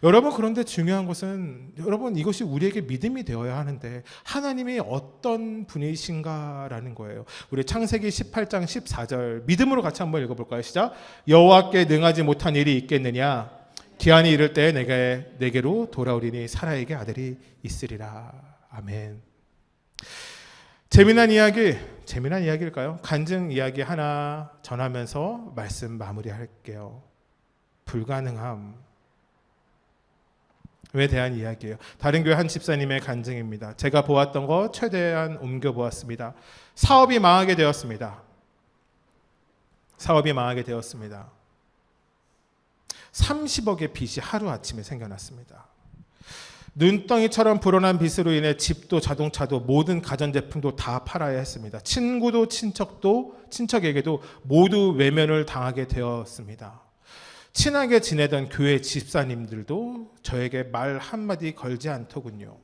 여러분, 그런데 중요한 것은, 여러분, 이것이 우리에게 믿음이 되어야 하는데 하나님이 어떤 분이신가라는 거예요. 우리 창세기 18장 14절 믿음으로 같이 한번 읽어볼까요? 시작. 여호와께 능하지 못한 일이 있겠느냐? 기한이 이를 때 내게로 돌아오리니 사라에게 아들이 있으리라. 아멘. 재미난 이야기일까요? 간증 이야기 하나 전하면서 말씀 마무리할게요. 불가능함에 대한 이야기예요. 다른 교회 한 집사님의 간증입니다. 제가 보았던 거 최대한 옮겨보았습니다. 사업이 망하게 되었습니다. 30억의 빚이 하루아침에 생겨났습니다. 눈덩이처럼 불어난 빚으로 인해 집도 자동차도 모든 가전제품도 다 팔아야 했습니다. 친구도 친척에게도 모두 외면을 당하게 되었습니다. 친하게 지내던 교회 집사님들도 저에게 말 한마디 걸지 않더군요.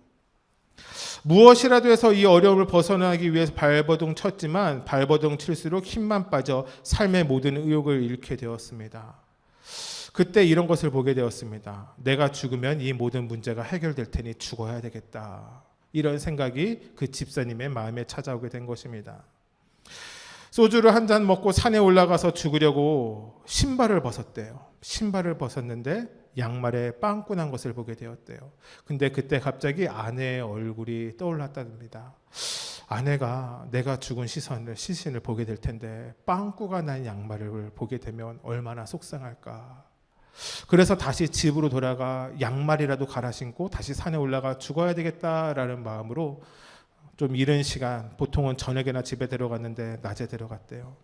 무엇이라도 해서 이 어려움을 벗어나기 위해서 발버둥 쳤지만 발버둥 칠수록 힘만 빠져 삶의 모든 의욕을 잃게 되었습니다. 그때 이런 것을 보게 되었습니다. 내가 죽으면 이 모든 문제가 해결될 테니 죽어야 되겠다. 이런 생각이 그 집사님의 마음에 찾아오게 된 것입니다. 소주를 한 잔 먹고 산에 올라가서 죽으려고 신발을 벗었대요. 신발을 벗었는데 양말에 빵꾸 난 것을 보게 되었대요. 근데 그때 갑자기 아내의 얼굴이 떠올랐답니다. 아내가 내가 죽은 시신을 보게 될 텐데 빵꾸가 난 양말을 보게 되면 얼마나 속상할까. 그래서 다시 집으로 돌아가 양말이라도 갈아 신고 다시 산에 올라가 죽어야 되겠다라는 마음으로 좀 이른 시간, 보통은 저녁에나 집에 들어갔는데 낮에 들어갔대요.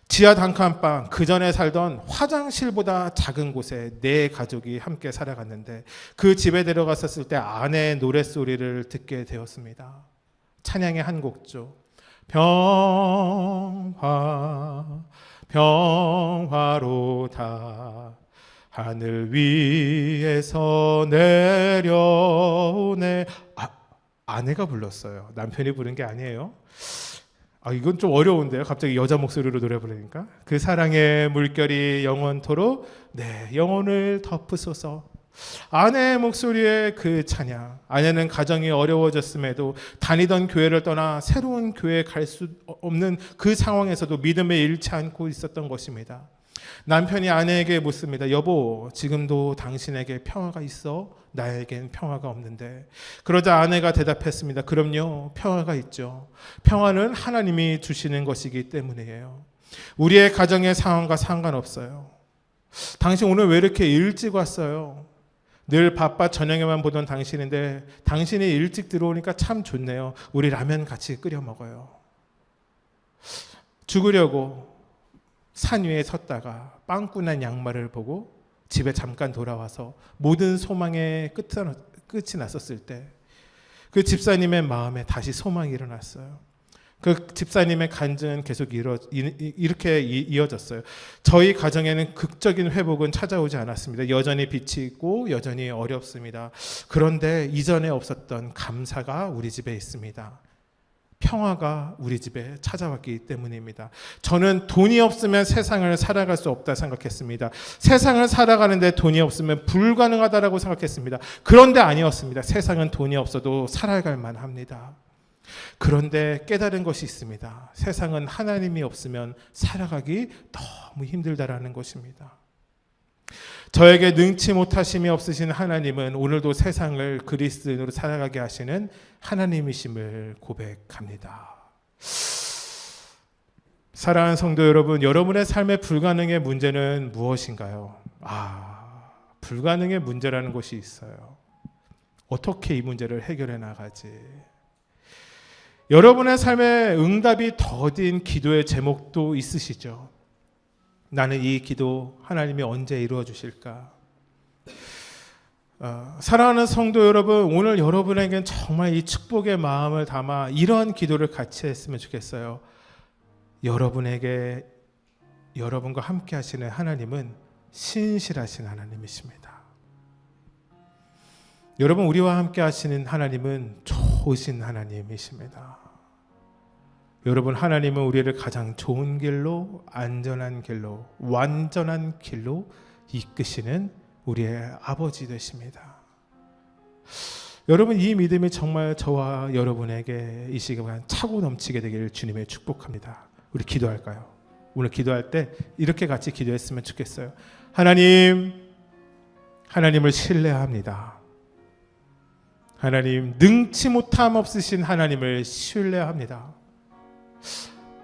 지하 단칸방, 그 전에 살던 화장실보다 작은 곳에 네 가족이 함께 살아갔는데 그 집에 들어갔었을 때 아내의 노랫소리를 듣게 되었습니다. 찬양의 한 곡죠. 평화로다 하늘 위에서 내려오네. 아내가 불렀어요. 남편이 부른 게 아니에요. 이건 좀 어려운데요. 갑자기 여자 목소리로 노래 부르니까. 그 사랑의 물결이 영원토록 내 영혼을 덮으소서. 아내의 목소리에 그 찬양. 아내는 가정이 어려워졌음에도 다니던 교회를 떠나 새로운 교회에 갈 수 없는 그 상황에서도 믿음을 잃지 않고 있었던 것입니다. 남편이 아내에게 묻습니다. 여보, 지금도 당신에게 평화가 있어? 나에겐 평화가 없는데. 그러자 아내가 대답했습니다. 그럼요, 평화가 있죠. 평화는 하나님이 주시는 것이기 때문이에요. 우리의 가정의 상황과 상관없어요. 당신 오늘 왜 이렇게 일찍 왔어요? 늘 바빠 저녁에만 보던 당신인데 당신이 일찍 들어오니까 참 좋네요. 우리 라면 같이 끓여 먹어요. 죽으려고 산 위에 섰다가 빵꾸 난 양말을 보고 집에 잠깐 돌아와서 모든 소망의 끝이 났었을 때 그 집사님의 마음에 다시 소망이 일어났어요. 그 집사님의 간증은 계속 이렇게 이어졌어요. 저희 가정에는 극적인 회복은 찾아오지 않았습니다. 여전히 빚이 있고 여전히 어렵습니다. 그런데 이전에 없었던 감사가 우리 집에 있습니다. 평화가 우리 집에 찾아왔기 때문입니다. 저는 돈이 없으면 세상을 살아갈 수 없다 생각했습니다. 세상을 살아가는데 돈이 없으면 불가능하다라고 생각했습니다. 그런데 아니었습니다. 세상은 돈이 없어도 살아갈 만합니다. 그런데 깨달은 것이 있습니다. 세상은 하나님이 없으면 살아가기 너무 힘들다라는 것입니다. 저에게 능치 못하심이 없으신 하나님은 오늘도 세상을 그리스도인으로 살아가게 하시는 하나님이심을 고백합니다. 사랑하는 성도 여러분, 여러분의 삶의 불가능의 문제는 무엇인가요? 불가능의 문제라는 것이 있어요. 어떻게 이 문제를 해결해 나가지? 여러분의 삶에 응답이 더딘 기도의 제목도 있으시죠? 나는 이 기도 하나님이 언제 이루어 주실까? 사랑하는 성도 여러분, 오늘 여러분에겐 정말 이 축복의 마음을 담아 이런 기도를 같이 했으면 좋겠어요. 여러분과 함께 하시는 하나님은 신실하신 하나님이십니다. 여러분, 우리와 함께 하시는 하나님은 좋으신 하나님이십니다. 여러분, 하나님은 우리를 가장 좋은 길로, 안전한 길로, 완전한 길로 이끄시는 우리의 아버지 되십니다. 여러분, 이 믿음이 정말 저와 여러분에게 이 시간 차고 넘치게 되기를 주님의 축복합니다. 우리 기도할까요? 오늘 기도할 때 이렇게 같이 기도했으면 좋겠어요. 하나님을 신뢰합니다. 하나님, 능치 못함 없으신 하나님을 신뢰합니다.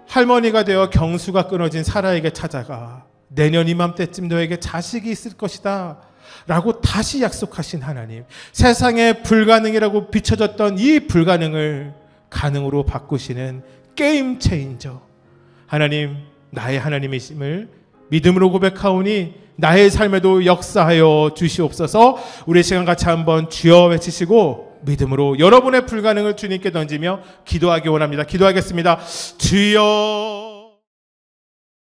할머니가 되어 경수가 끊어진 사라에게 찾아가 내년 이맘때쯤 너에게 자식이 있을 것이다 라고 다시 약속하신 하나님, 세상에 불가능이라고 비춰졌던 이 불가능을 가능으로 바꾸시는 게임 체인저 하나님, 나의 하나님이심을 믿음으로 고백하오니 나의 삶에도 역사하여 주시옵소서. 우리 시간 같이 한번 주여 외치시고 믿음으로 여러분의 불가능을 주님께 던지며 기도하기 원합니다. 기도하겠습니다. 주여